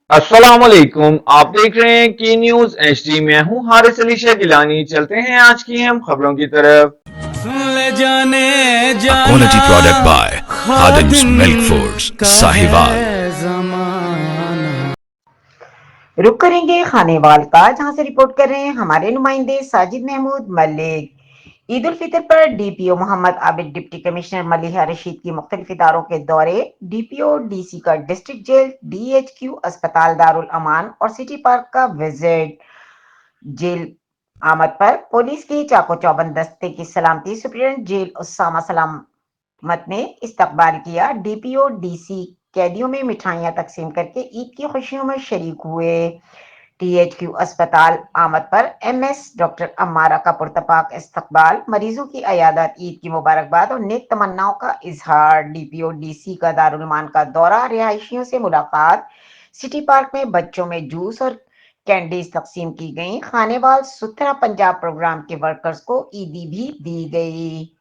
अस्सलाम वालेकुम। आप देख रहे हैं की न्यूज एचडी। मैं हूं हारिस अली शाह गिलानी। चलते हैं आज की हम खबरों की तरफ। सुन ले जाने A जाना quality product by Khadim's Khadim Milk Foods, का Sahiwal. है जमाना। रुक करेंगे खानेवाल का, जहां से रिपोर्ट कर रहे हैं हमारे नुमाइंदे साजिद महमूद मलिक। ईद उल फितर पर DPO Mohammad Abid, deputy commissioner Maliha Rashid की मुख्तलिफ इदारों के दौरे। डीपीओ डीसी का डिस्ट्रिक्ट जेल, डीएचक्यू अस्पताल दारुल अमान और सिटी पार्क का विजिट। जेल आमद पर पुलिस की चाको चौबंद दस्ते की सलामती सुप्रीडेंट जेल उसामा सलामत ने इस्तकबाल किया। डीपीओ डीसी कैदियों में मिठाइयां तकसीम करके ईद की खुशियों में शरीक हुए। टीएचक्यू अस्पताल आमद पर एमएस डॉक्टर अम्मारा का पुरतपाक इस्तकबाल, मरीजों की अयादत, ईद की मुबारकबाद और नेक तमन्नाओं का इजहार। डीपीओ डीसी का दारुलमान का दौरा, रिहायशियों से मुलाकात। सिटी पार्क में बच्चों में जूस और कैंडीज तकसीम की गई। खानेवाल सुथरा पंजाब प्रोग्राम के वर्कर्स को ईदी भी दी गई।